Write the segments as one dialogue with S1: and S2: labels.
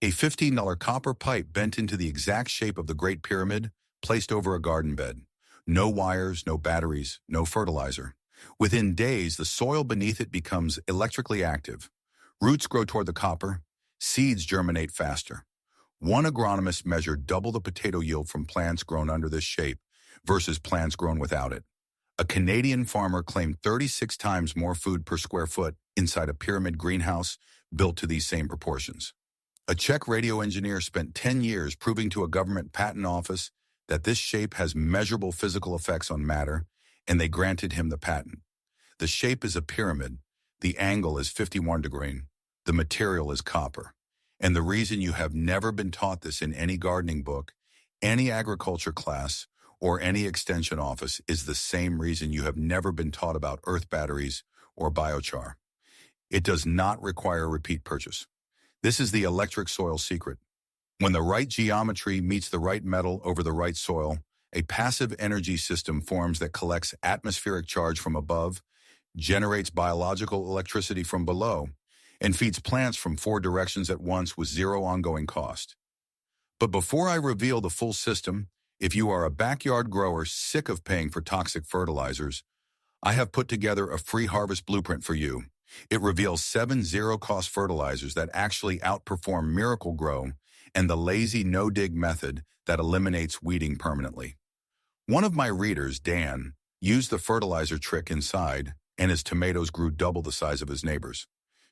S1: A $15 copper pipe bent into the exact shape of the Great Pyramid, placed over a garden bed. No wires, no batteries, no fertilizer. Within days, the soil beneath it becomes electrically active. Roots grow toward the copper. Seeds germinate faster. One agronomist measured double the potato yield from plants grown under this shape versus plants grown without it. A Canadian farmer claimed 36 times more food per square foot inside a pyramid greenhouse built to these same proportions. A Czech radio engineer spent 10 years proving to a government patent office that this shape has measurable physical effects on matter, and they granted him the patent. The shape is a pyramid. The angle is 51 degrees. The material is copper. And the reason you have never been taught this in any gardening book, any agriculture class, or any extension office is the same reason you have never been taught about earth batteries or biochar. It does not require repeat purchase. This is the electric soil secret. When the right geometry meets the right metal over the right soil, a passive energy system forms that collects atmospheric charge from above, generates biological electricity from below, and feeds plants from 4 directions at once with zero ongoing cost. But before I reveal the full system, if you are a backyard grower sick of paying for toxic fertilizers, I have put together a free harvest blueprint for you. It reveals 7 zero-cost fertilizers that actually outperform Miracle-Gro and the lazy no-dig method that eliminates weeding permanently. One of my readers, Dan, used the fertilizer trick inside, and his tomatoes grew double the size of his neighbors.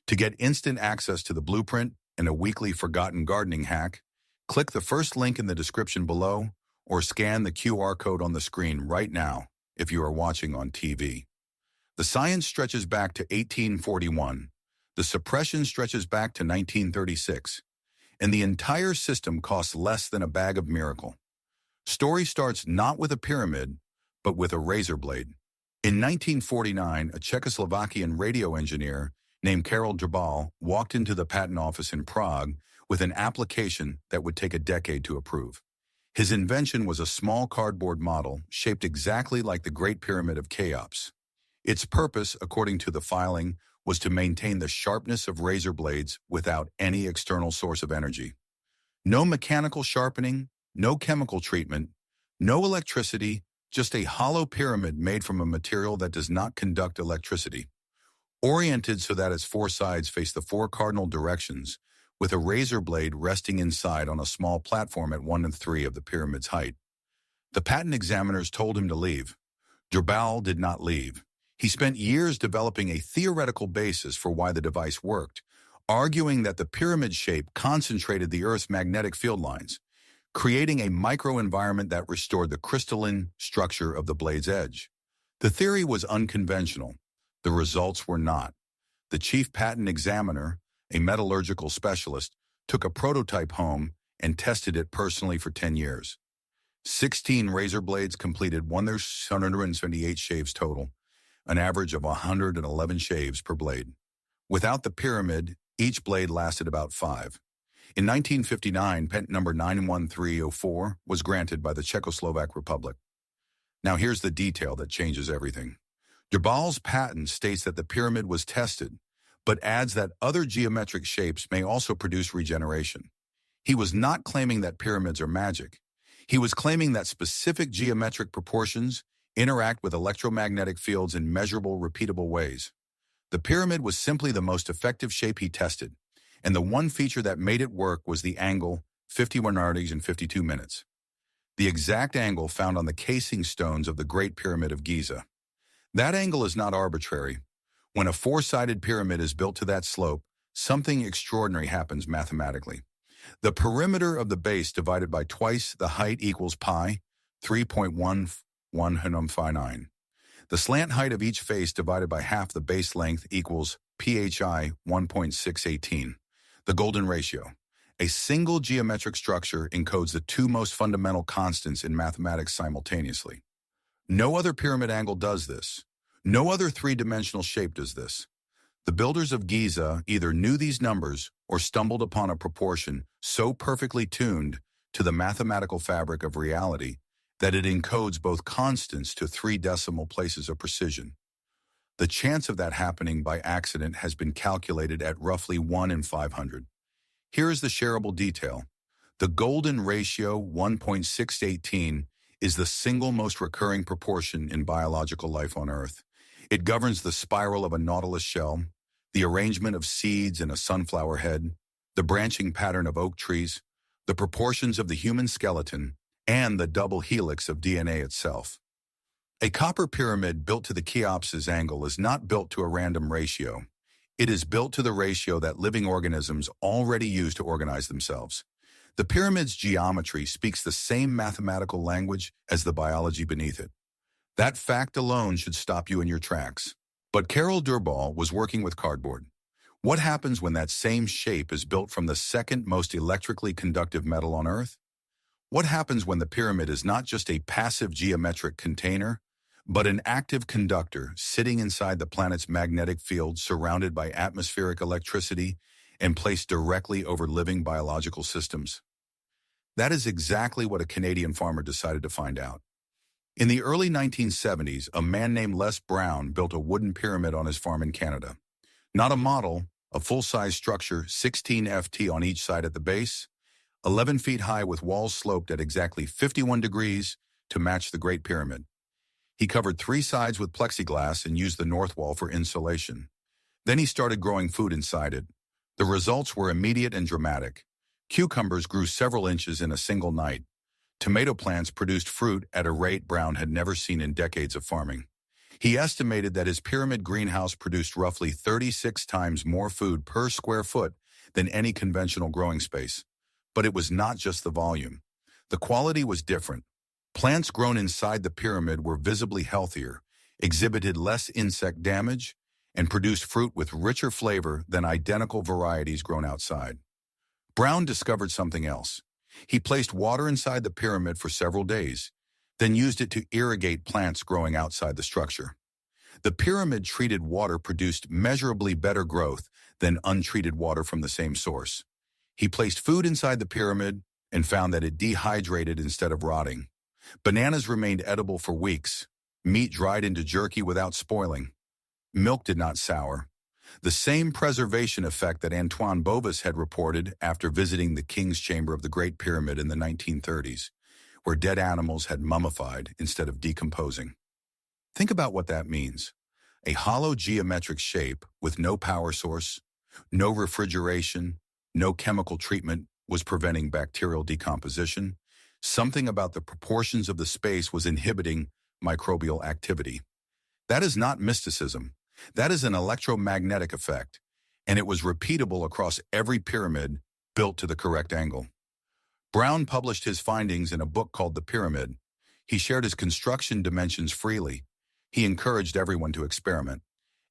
S1: To get instant access to the blueprint and a weekly forgotten gardening hack, click the first link in the description below or scan the QR code on the screen right now if you are watching on TV. The science stretches back to 1841. The suppression stretches back to 1936. And the entire system costs less than a bag of Miracle. Story starts not with a pyramid, but with a razor blade. In 1949, a Czechoslovakian radio engineer named Karel Drbal walked into the patent office in Prague with an application that would take a decade to approve. His invention was a small cardboard model shaped exactly like the Great Pyramid of Cheops. Its purpose, according to the filing, was to maintain the sharpness of razor blades without any external source of energy. No mechanical sharpening, no chemical treatment, no electricity, just a hollow pyramid made from a material that does not conduct electricity. Oriented so that its 4 sides face the 4 cardinal directions, with a razor blade resting inside on a small platform at 1/3 of the pyramid's height. The patent examiners told him to leave. Drbal did not leave. He spent years developing a theoretical basis for why the device worked, arguing that the pyramid shape concentrated the Earth's magnetic field lines, creating a microenvironment that restored the crystalline structure of the blade's edge. The theory was unconventional. The results were not. The chief patent examiner, a metallurgical specialist, took a prototype home and tested it personally for 10 years. 16 razor blades completed 178 shaves total, an average of 111 shaves per blade. Without the pyramid, each blade lasted about 5. In 1959, patent number 91304 was granted by the Czechoslovak Republic. Now here's the detail that changes everything. Drbal's patent states that the pyramid was tested, but adds that other geometric shapes may also produce regeneration. He was not claiming that pyramids are magic. He was claiming that specific geometric proportions interact with electromagnetic fields in measurable, repeatable ways. The pyramid was simply the most effective shape he tested, and the one feature that made it work was the angle, 51 degrees and 52 minutes. The exact angle found on the casing stones of the Great Pyramid of Giza. That angle is not arbitrary. When a 4-sided pyramid is built to that slope, something extraordinary happens mathematically. The perimeter of the base divided by twice the height equals pi, 3.1159. The slant height of each face divided by half the base length equals phi 1.618. The golden ratio. A single geometric structure encodes the 2 most fundamental constants in mathematics simultaneously. No other pyramid angle does this. No other 3-dimensional shape does this. The builders of Giza either knew these numbers or stumbled upon a proportion so perfectly tuned to the mathematical fabric of reality that it encodes both constants to 3 decimal places of precision. The chance of that happening by accident has been calculated at roughly 1 in 500. Here is the shareable detail. The golden ratio 1.618 is the single most recurring proportion in biological life on Earth. It governs the spiral of a nautilus shell, the arrangement of seeds in a sunflower head, the branching pattern of oak trees, the proportions of the human skeleton, and the double helix of DNA itself. A copper pyramid built to the Cheops's angle is not built to a random ratio. It is built to the ratio that living organisms already use to organize themselves. The pyramid's geometry speaks the same mathematical language as the biology beneath it. That fact alone should stop you in your tracks. But Karel Drbal was working with cardboard. What happens when that same shape is built from the second most electrically conductive metal on Earth? What happens when the pyramid is not just a passive geometric container, but an active conductor sitting inside the planet's magnetic field surrounded by atmospheric electricity and placed directly over living biological systems? That is exactly what a Canadian farmer decided to find out. In the early 1970s, a man named Les Brown built a wooden pyramid on his farm in Canada. Not a model, a full-size structure, 16 ft on each side at the base, 11 feet high with walls sloped at exactly 51 degrees to match the Great Pyramid. He covered 3 sides with plexiglass and used the north wall for insulation. Then he started growing food inside it. The results were immediate and dramatic. Cucumbers grew several inches in a single night. Tomato plants produced fruit at a rate Brown had never seen in decades of farming. He estimated that his pyramid greenhouse produced roughly 36 times more food per square foot than any conventional growing space. But it was not just the volume. The quality was different. Plants grown inside the pyramid were visibly healthier, exhibited less insect damage, and produced fruit with richer flavor than identical varieties grown outside. Brown discovered something else. He placed water inside the pyramid for several days, then used it to irrigate plants growing outside the structure. The pyramid-treated water produced measurably better growth than untreated water from the same source. He placed food inside the pyramid and found that it dehydrated instead of rotting. Bananas remained edible for weeks. Meat dried into jerky without spoiling. Milk did not sour. The same preservation effect that Antoine Bovis had reported after visiting the King's Chamber of the Great Pyramid in the 1930s, where dead animals had mummified instead of decomposing. Think about what that means. A hollow geometric shape with no power source, no refrigeration, no chemical treatment was preventing bacterial decomposition. Something about the proportions of the space was inhibiting microbial activity. That is not mysticism. That is an electromagnetic effect, and it was repeatable across every pyramid built to the correct angle. Brown published his findings in a book called The Pyramid. He shared his construction dimensions freely. He encouraged everyone to experiment.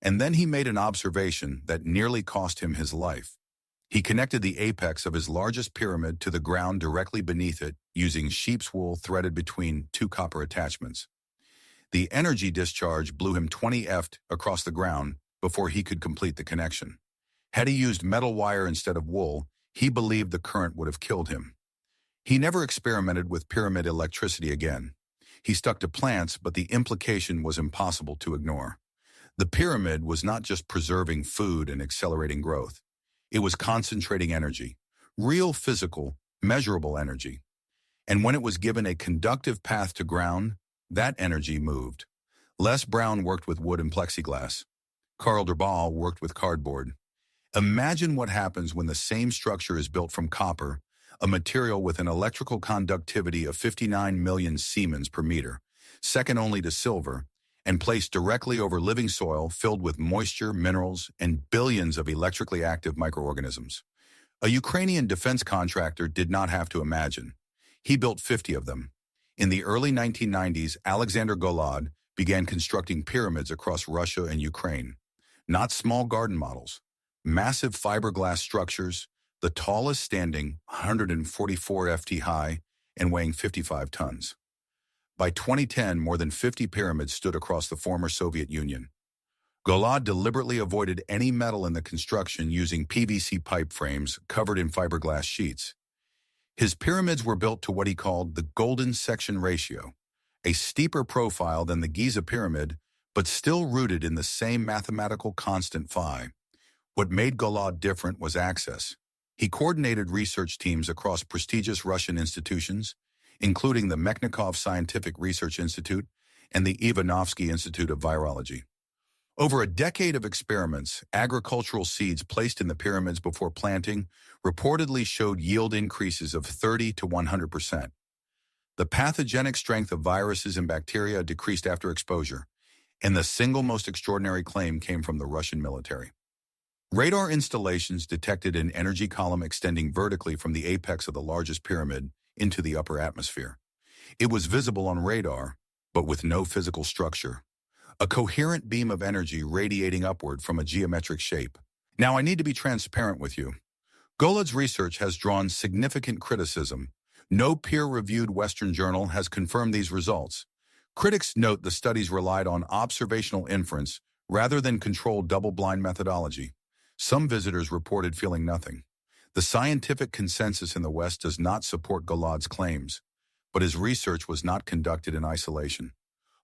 S1: And then he made an observation that nearly cost him his life. He connected the apex of his largest pyramid to the ground directly beneath it using sheep's wool threaded between 2 copper attachments. The energy discharge blew him 20 ft across the ground before he could complete the connection. Had he used metal wire instead of wool, he believed the current would have killed him. He never experimented with pyramid electricity again. He stuck to plants, but the implication was impossible to ignore. The pyramid was not just preserving food and accelerating growth. It was concentrating energy, real physical, measurable energy. And when it was given a conductive path to ground, that energy moved. Les Brown worked with wood and plexiglass. Karel Drbal worked with cardboard. Imagine what happens when the same structure is built from copper, a material with an electrical conductivity of 59 million Siemens per meter, second only to silver, and placed directly over living soil filled with moisture, minerals, and billions of electrically active microorganisms. A Ukrainian defense contractor did not have to imagine. He built 50 of them. In the early 1990s, Alexander Golod began constructing pyramids across Russia and Ukraine. Not small garden models, massive fiberglass structures, the tallest standing 144 ft high and weighing 55 tons. By 2010, more than 50 pyramids stood across the former Soviet Union. Golod deliberately avoided any metal in the construction using PVC pipe frames covered in fiberglass sheets. His pyramids were built to what he called the golden section ratio, a steeper profile than the Giza pyramid, but still rooted in the same mathematical constant phi. What made Golod different was access. He coordinated research teams across prestigious Russian institutions, including the Mechnikov Scientific Research Institute and the Ivanovsky Institute of Virology. Over a decade of experiments, agricultural seeds placed in the pyramids before planting reportedly showed yield increases of 30 to 100%. The pathogenic strength of viruses and bacteria decreased after exposure, and the single most extraordinary claim came from the Russian military. Radar installations detected an energy column extending vertically from the apex of the largest pyramid into the upper atmosphere. It was visible on radar, but with no physical structure. A coherent beam of energy radiating upward from a geometric shape. Now, I need to be transparent with you. Golad's research has drawn significant criticism. No peer-reviewed Western journal has confirmed these results. Critics note the studies relied on observational inference rather than controlled double-blind methodology. Some visitors reported feeling nothing. The scientific consensus in the West does not support Golad's claims, but his research was not conducted in isolation.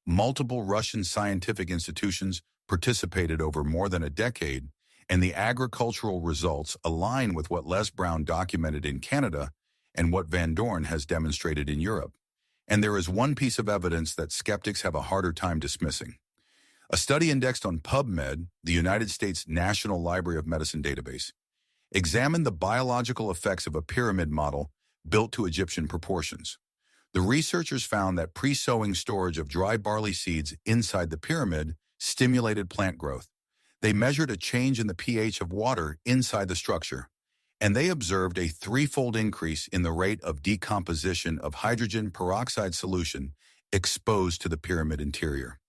S1: Multiple Russian scientific institutions participated over more than a decade, and the agricultural results align with what Les Brown documented in Canada and what Van Doorn has demonstrated in Europe. And there is one piece of evidence that skeptics have a harder time dismissing. A study indexed on PubMed, the United States National Library of Medicine database, examined the biological effects of a pyramid model built to Egyptian proportions. The researchers found that pre-sowing storage of dry barley seeds inside the pyramid stimulated plant growth. They measured a change in the pH of water inside the structure, and they observed a threefold increase in the rate of decomposition of hydrogen peroxide solution exposed to the pyramid interior.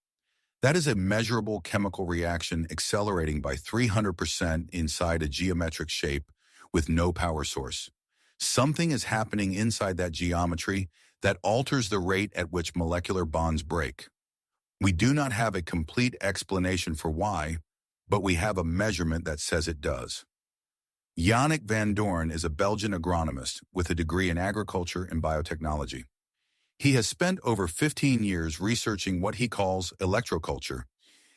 S1: That is a measurable chemical reaction accelerating by 300% inside a geometric shape with no power source. Something is happening inside that geometry that alters the rate at which molecular bonds break. We do not have a complete explanation for why, but we have a measurement that says it does. Yannick Van Doorn is a Belgian agronomist with a degree in agriculture and biotechnology. He has spent over 15 years researching what he calls electroculture,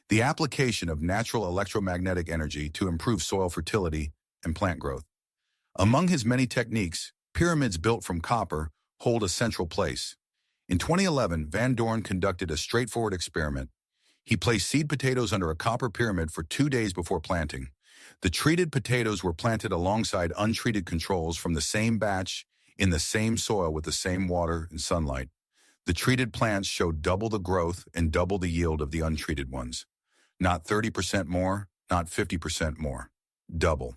S1: the application of natural electromagnetic energy to improve soil fertility and plant growth. Among his many techniques, pyramids built from copper hold a central place. In 2011, Van Doorn conducted a straightforward experiment. He placed seed potatoes under a copper pyramid for 2 days before planting. The treated potatoes were planted alongside untreated controls from the same batch in the same soil with the same water and sunlight. The treated plants showed double the growth and double the yield of the untreated ones. Not 30% more, not 50% more. Double.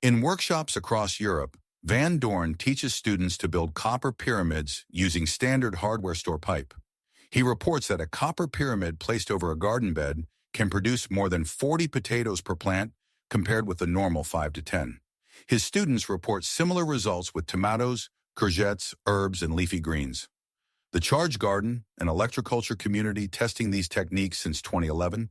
S1: In workshops across Europe, Van Doorn teaches students to build copper pyramids using standard hardware store pipe. He reports that a copper pyramid placed over a garden bed can produce more than 40 potatoes per plant compared with the normal 5 to 10. His students report similar results with tomatoes, courgettes, herbs, and leafy greens. The Charge Garden, an electroculture community testing these techniques since 2011,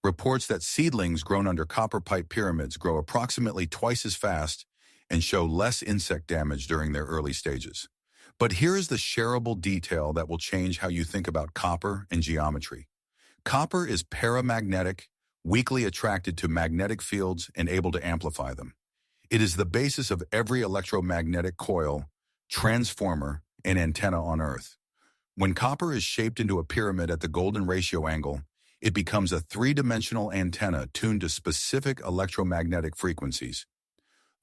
S1: reports that seedlings grown under copper pipe pyramids grow approximately twice as fast and show less insect damage during their early stages. But here is the shareable detail that will change how you think about copper and geometry. Copper is paramagnetic, weakly attracted to magnetic fields and able to amplify them. It is the basis of every electromagnetic coil, transformer, and antenna on Earth. When copper is shaped into a pyramid at the golden ratio angle, it becomes a three-dimensional antenna tuned to specific electromagnetic frequencies.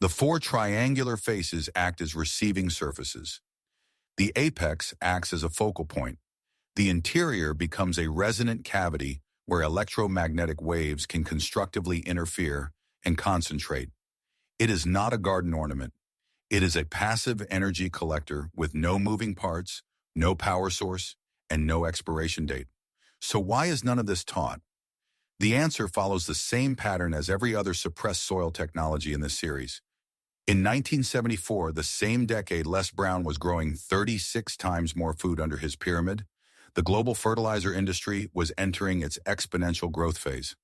S1: The 4 triangular faces act as receiving surfaces. The apex acts as a focal point. The interior becomes a resonant cavity where electromagnetic waves can constructively interfere and concentrate. It is not a garden ornament. It is a passive energy collector with no moving parts, no power source, and no expiration date. So why is none of this taught? The answer follows the same pattern as every other suppressed soil technology in this series. In 1974, the same decade Les Brown was growing 36 times more food under his pyramid, the global fertilizer industry was entering its exponential growth phase.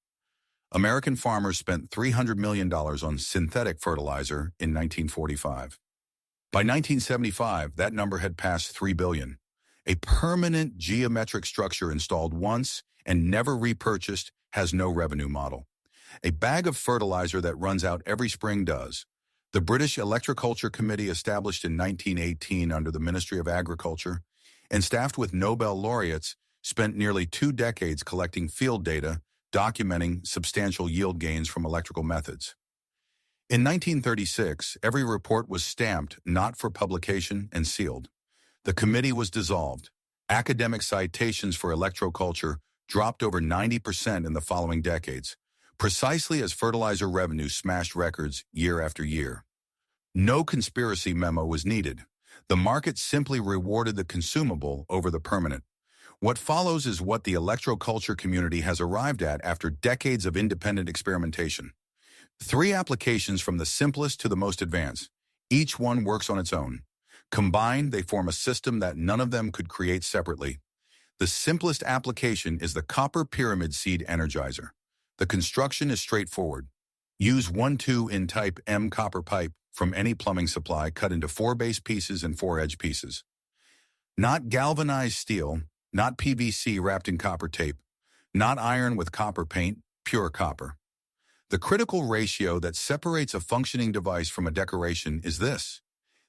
S1: American farmers spent $300 million on synthetic fertilizer in 1945. By 1975, that number had passed $3 billion. A permanent geometric structure installed once and never repurchased has no revenue model. A bag of fertilizer that runs out every spring does. The British Electriculture Committee, established in 1918 under the Ministry of Agriculture and staffed with Nobel laureates, spent nearly 2 decades collecting field data, documenting substantial yield gains from electrical methods. In 1936, every report was stamped not for publication and sealed. The committee was dissolved. Academic citations for electroculture dropped over 90% in the following decades, precisely as fertilizer revenue smashed records year after year. No conspiracy memo was needed. The market simply rewarded the consumable over the permanent. What follows is what the electroculture community has arrived at after decades of independent experimentation. 3 applications from the simplest to the most advanced. Each one works on its own. Combined, they form a system that none of them could create separately. The simplest application is the copper pyramid seed energizer. The construction is straightforward. Use 1/2 in type M copper pipe from any plumbing supply cut into 4 base pieces and 4 edge pieces. Not galvanized steel, not PVC wrapped in copper tape, not iron with copper paint, pure copper. The critical ratio that separates a functioning device from a decoration is this.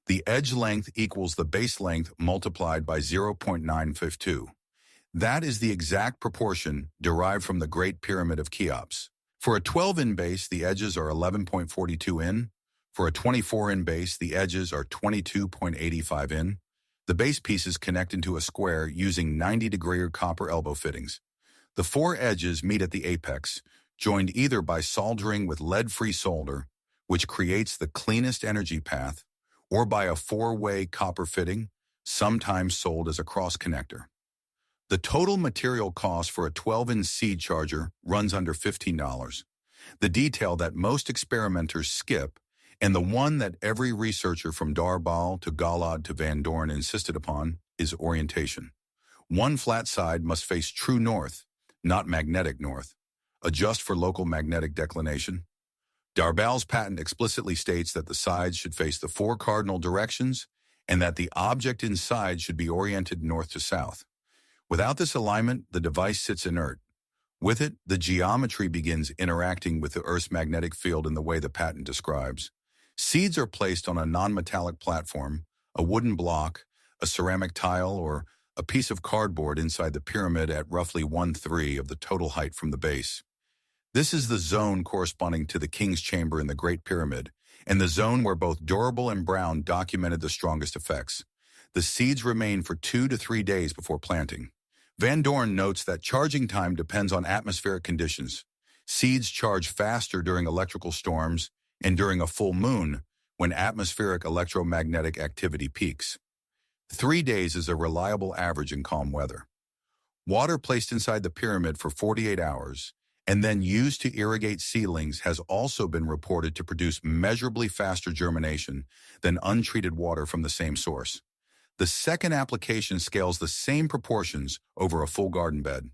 S1: The edge length equals the base length multiplied by 0.952. That is the exact proportion derived from the Great Pyramid of Cheops. For a 12-in base, the edges are 11.42 in. For a 24-in base, the edges are 22.85 in. The base pieces connect into a square using 90-degree copper elbow fittings. The 4 edges meet at the apex, joined either by soldering with lead-free solder, which creates the cleanest energy path, or by a 4-way copper fitting, sometimes sold as a cross-connector. The total material cost for a 12-in seed charger runs under $15. The detail that most experimenters skip, and the one that every researcher from Drbal to Galad to Van Doorn insisted upon, is orientation. One flat side must face true north, not magnetic north. Adjust for local magnetic declination. Drbal's patent explicitly states that the sides should face the 4 cardinal directions and that the object inside should be oriented north to south. Without this alignment, the device sits inert. With it, the geometry begins interacting with the Earth's magnetic field in the way the patent describes. Seeds are placed on a non-metallic platform, a wooden block, a ceramic tile, or a piece of cardboard inside the pyramid at roughly 1/3 of the total height from the base. This is the zone corresponding to the King's Chamber in the Great Pyramid, and the zone where both Drbal and Brown documented the strongest effects. The seeds remain for 2 to 3 days before planting. Van Doorn notes that charging time depends on atmospheric conditions. Seeds charge faster during electrical storms and during a full moon when atmospheric electromagnetic activity peaks. 3 days is a reliable average in calm weather. Water placed inside the pyramid for 48 hours and then used to irrigate seedlings has also been reported to produce measurably faster germination than untreated water from the same source. The second application scales the same proportions over a full garden bed.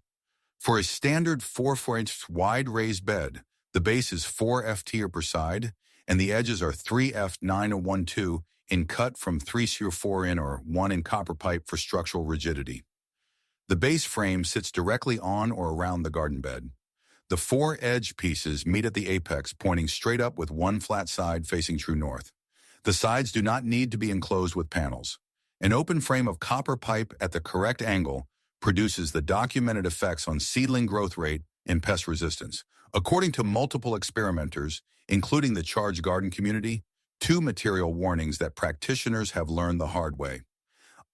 S1: For a standard 4-inch wide raised bed, the base is 4 ft per side, and the edges are 3 F 9/1/2 in cut from 3/4 in or 1 in copper pipe for structural rigidity. The base frame sits directly on or around the garden bed. The 4 edge pieces meet at the apex, pointing straight up with one flat side facing true north. The sides do not need to be enclosed with panels. An open frame of copper pipe at the correct angle produces the documented effects on seedling growth rate and pest resistance. According to multiple experimenters, including the charged garden community, 2 material warnings that practitioners have learned the hard way.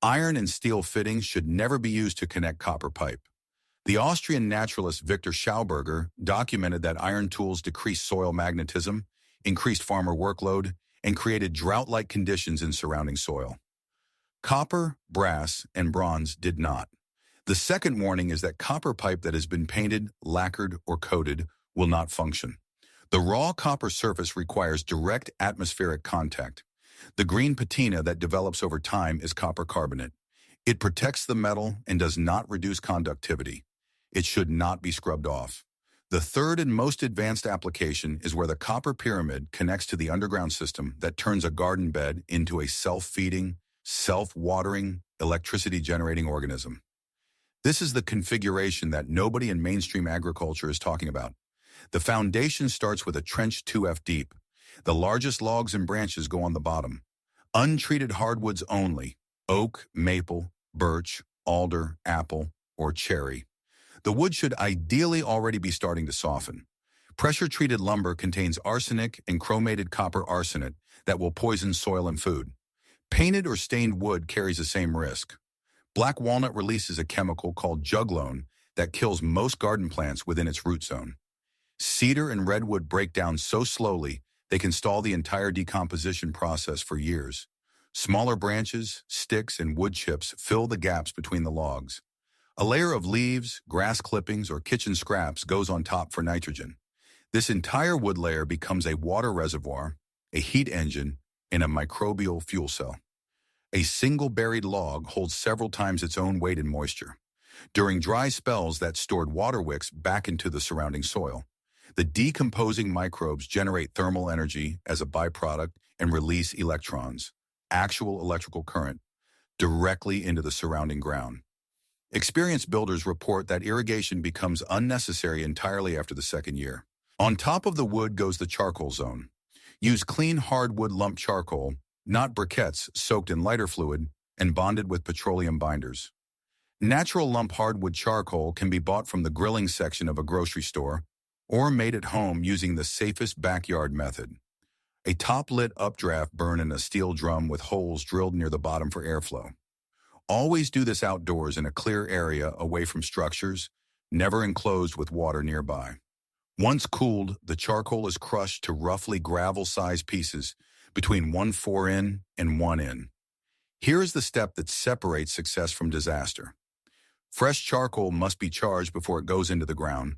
S1: Iron and steel fittings should never be used to connect copper pipe. The Austrian naturalist Victor Schauberger documented that iron tools decreased soil magnetism, increased farmer workload, and created drought-like conditions in surrounding soil. Copper, brass, and bronze did not. The second warning is that copper pipe that has been painted, lacquered, or coated will not function. The raw copper surface requires direct atmospheric contact. The green patina that develops over time is copper carbonate. It protects the metal and does not reduce conductivity. It should not be scrubbed off. The third and most advanced application is where the copper pyramid connects to the underground system that turns a garden bed into a self-feeding, self-watering, electricity-generating organism. This is the configuration that nobody in mainstream agriculture is talking about. The foundation starts with a trench 2 F deep. The largest logs and branches go on the bottom. Untreated hardwoods only: oak, maple, birch, alder, apple, or cherry. The wood should ideally already be starting to soften. Pressure-treated lumber contains arsenic and chromated copper arsenate that will poison soil and food. Painted or stained wood carries the same risk. Black walnut releases a chemical called juglone that kills most garden plants within its root zone. Cedar and redwood break down so slowly they can stall the entire decomposition process for years. Smaller branches, sticks, and wood chips fill the gaps between the logs. A layer of leaves, grass clippings, or kitchen scraps goes on top for nitrogen. This entire wood layer becomes a water reservoir, a heat engine, and a microbial fuel cell. A single buried log holds several times its own weight in moisture. During dry spells, that stored water wicks back into the surrounding soil. The decomposing microbes generate thermal energy as a byproduct and release electrons, actual electrical current, directly into the surrounding ground. Experienced builders report that irrigation becomes unnecessary entirely after the second year. On top of the wood goes the charcoal zone. Use clean hardwood lump charcoal, not briquettes soaked in lighter fluid and bonded with petroleum binders. Natural lump hardwood charcoal can be bought from the grilling section of a grocery store or made at home using the safest backyard method. A top-lit updraft burn in a steel drum with holes drilled near the bottom for airflow. Always do this outdoors in a clear area away from structures, never enclosed with water nearby. Once cooled, the charcoal is crushed to roughly gravel-sized pieces between 1/4 in and 1 in. Here is the step that separates success from disaster. Fresh charcoal must be charged before it goes into the ground.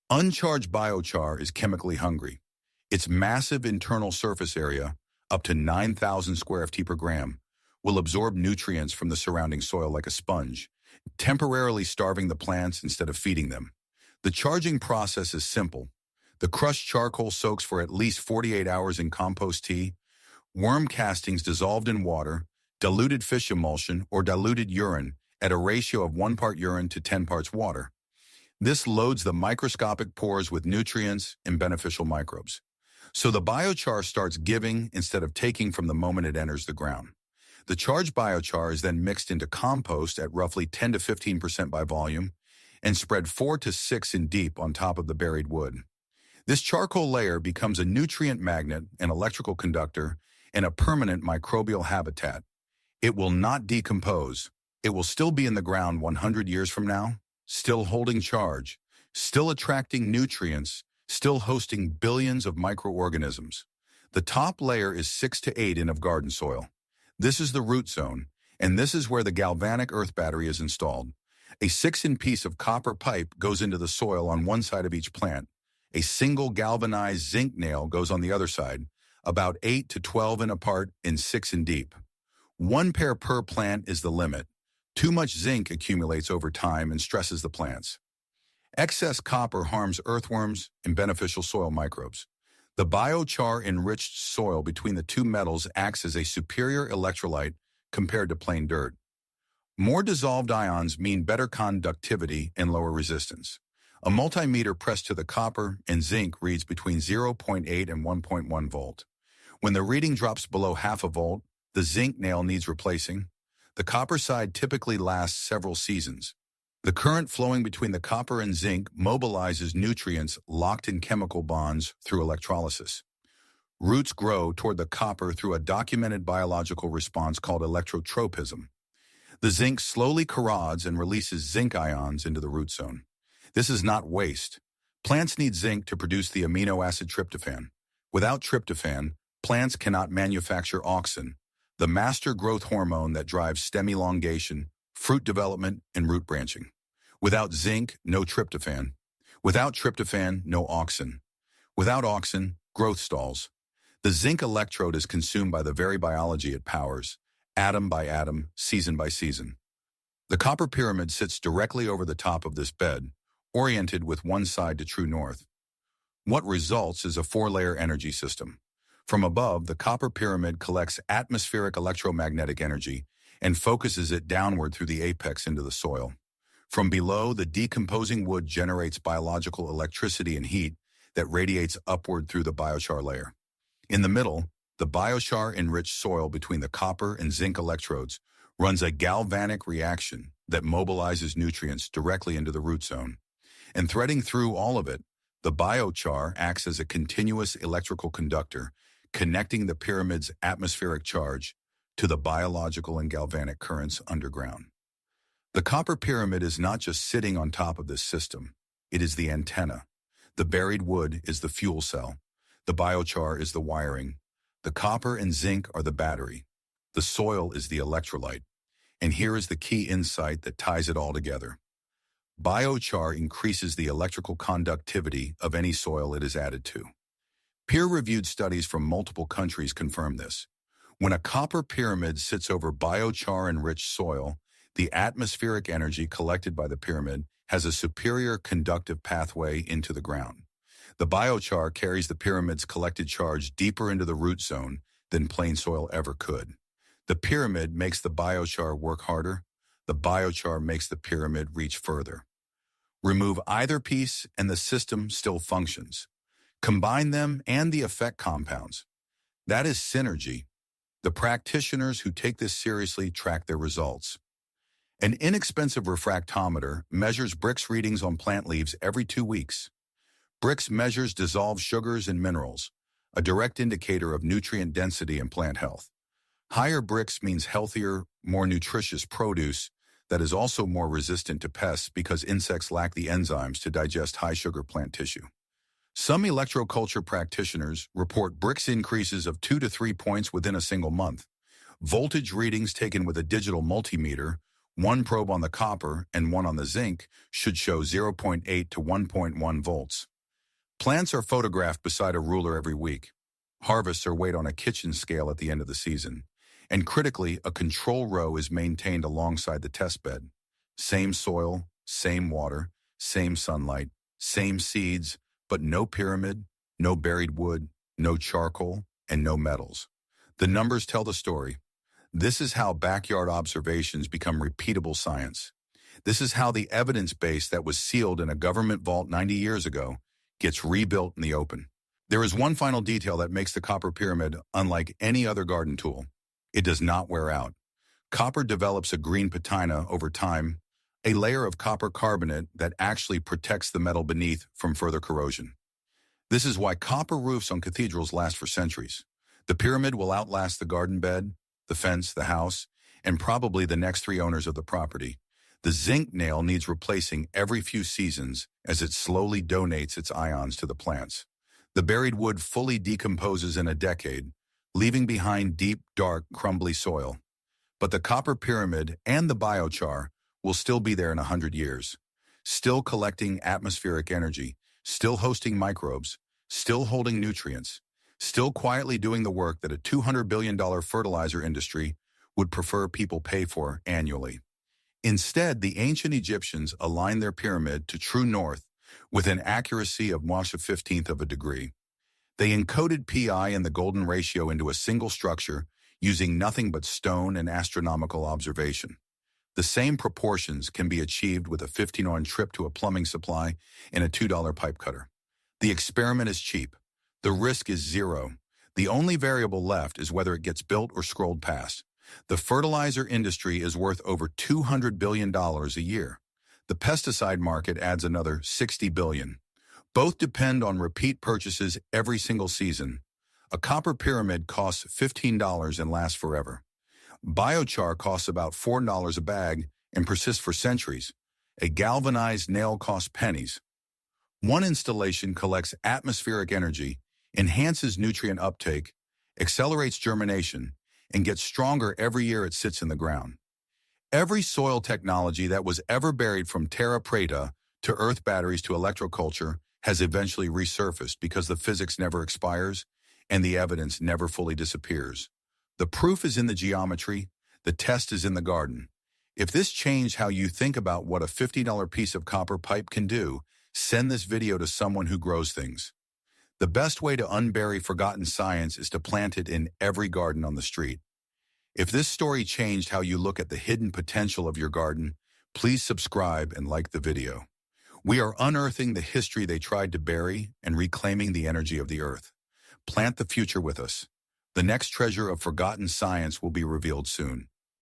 S1: Uncharged biochar is chemically hungry. Its massive internal surface area, up to 9,000 square ft per gram, will absorb nutrients from the surrounding soil like a sponge, temporarily starving the plants instead of feeding them. The charging process is simple. The crushed charcoal soaks for at least 48 hours in compost tea, worm castings dissolved in water, diluted fish emulsion, or diluted urine at a ratio of 1 part urine to 10 parts water. This loads the microscopic pores with nutrients and beneficial microbes. So the biochar starts giving instead of taking from the moment it enters the ground. The charged biochar is then mixed into compost at roughly 10 to 15% by volume and spread 4 to 6 in deep on top of the buried wood. This charcoal layer becomes a nutrient magnet, an electrical conductor, and a permanent microbial habitat. It will not decompose. It will still be in the ground 100 years from now, still holding charge, still attracting nutrients, still hosting billions of microorganisms. The top layer is 6 to 8 in of garden soil. This is the root zone, and this is where the galvanic earth battery is installed. A 6-in piece of copper pipe goes into the soil on one side of each plant. A single galvanized zinc nail goes on the other side, about 8 to 12 in apart and 6 in deep. 1 pair per plant is the limit. Too much zinc accumulates over time and stresses the plants. Excess copper harms earthworms and beneficial soil microbes. The biochar-enriched soil between the two metals acts as a superior electrolyte compared to plain dirt. More dissolved ions mean better conductivity and lower resistance. A multimeter pressed to the copper and zinc reads between 0.8 and 1.1 volt. When the reading drops below half a volt, the zinc nail needs replacing. The copper side typically lasts several seasons. The current flowing between the copper and zinc mobilizes nutrients locked in chemical bonds through electrolysis. Roots grow toward the copper through a documented biological response called electrotropism. The zinc slowly corrodes and releases zinc ions into the root zone. This is not waste. Plants need zinc to produce the amino acid tryptophan. Without tryptophan, plants cannot manufacture auxin, the master growth hormone that drives stem elongation, fruit development, and root branching. Without zinc, no tryptophan. Without tryptophan, no auxin. Without auxin, growth stalls. The zinc electrode is consumed by the very biology it powers, atom by atom, season by season. The copper pyramid sits directly over the top of this bed, oriented with one side to true north. What results is a 4-layer energy system. From above, the copper pyramid collects atmospheric electromagnetic energy and focuses it downward through the apex into the soil. From below, the decomposing wood generates biological electricity and heat that radiates upward through the biochar layer. In the middle, the biochar-enriched soil between the copper and zinc electrodes runs a galvanic reaction that mobilizes nutrients directly into the root zone. And threading through all of it, the biochar acts as a continuous electrical conductor, connecting the pyramid's atmospheric charge to the biological and galvanic currents underground. The copper pyramid is not just sitting on top of this system. It is the antenna. The buried wood is the fuel cell. The biochar is the wiring. The copper and zinc are the battery. The soil is the electrolyte. And here is the key insight that ties it all together. Biochar increases the electrical conductivity of any soil it is added to. Peer-reviewed studies from multiple countries confirm this. When a copper pyramid sits over biochar-enriched soil, the atmospheric energy collected by the pyramid has a superior conductive pathway into the ground. The biochar carries the pyramid's collected charge deeper into the root zone than plain soil ever could. The pyramid makes the biochar work harder. The biochar makes the pyramid reach further. Remove either piece and the system still functions. Combine them and the effect compounds. That is synergy. The practitioners who take this seriously track their results. An inexpensive refractometer measures Brix readings on plant leaves every 2 weeks. Brix measures dissolved sugars and minerals, a direct indicator of nutrient density and plant health. Higher Brix means healthier, more nutritious produce that is also more resistant to pests because insects lack the enzymes to digest high-sugar plant tissue. Some electroculture practitioners report Brix increases of 2 to 3 points within a single month. Voltage readings taken with a digital multimeter, one probe on the copper and one on the zinc, should show 0.8 to 1.1 volts. Plants are photographed beside a ruler every week. Harvests are weighed on a kitchen scale at the end of the season. And critically, a control row is maintained alongside the test bed. Same soil, same water, same sunlight, same seeds, but no pyramid, no buried wood, no charcoal, and no metals. The numbers tell the story. This is how backyard observations become repeatable science. This is how the evidence base that was sealed in a government vault 90 years ago gets rebuilt in the open. There is one final detail that makes the copper pyramid unlike any other garden tool. It does not wear out. Copper develops a green patina over time, a layer of copper carbonate that actually protects the metal beneath from further corrosion. This is why copper roofs on cathedrals last for centuries. The pyramid will outlast the garden bed, the fence, the house, and probably the next 3 owners of the property. The zinc nail needs replacing every few seasons as it slowly donates its ions to the plants. The buried wood fully decomposes in a decade, leaving behind deep, dark, crumbly soil. But the copper pyramid and the biochar will still be there in 100 years, still collecting atmospheric energy, still hosting microbes, still holding nutrients, still quietly doing the work that a $200 billion fertilizer industry would prefer people pay for annually. Instead, the ancient Egyptians aligned their pyramid to true north with an accuracy of 1/15 of a degree. They encoded pi and the golden ratio into a single structure using nothing but stone and astronomical observation. The same proportions can be achieved with a 15-on trip to a plumbing supply and a $2 pipe cutter. The experiment is cheap. The risk is zero. The only variable left is whether it gets built or scrolled past. The fertilizer industry is worth over $200 billion a year. The pesticide market adds another $60 billion. Both depend on repeat purchases every single season. A copper pyramid costs $15 and lasts forever. Biochar costs about $4 a bag and persists for centuries. A galvanized nail costs pennies. One installation collects atmospheric energy, enhances nutrient uptake, accelerates germination, and gets stronger every year it sits in the ground. Every soil technology that was ever buried from terra preta to earth batteries to electroculture has eventually resurfaced because the physics never expires and the evidence never fully disappears. The proof is in the geometry, the test is in the garden. If this changed how you think about what a $50 piece of copper pipe can do, send this video to someone who grows things. The best way to unbury forgotten science is to plant it in every garden on the street. If this story changed how you look at the hidden potential of your garden, please subscribe and like the video. We are unearthing the history they tried to bury and reclaiming the energy of the earth. Plant the future with us. The next treasure of forgotten science will be revealed soon.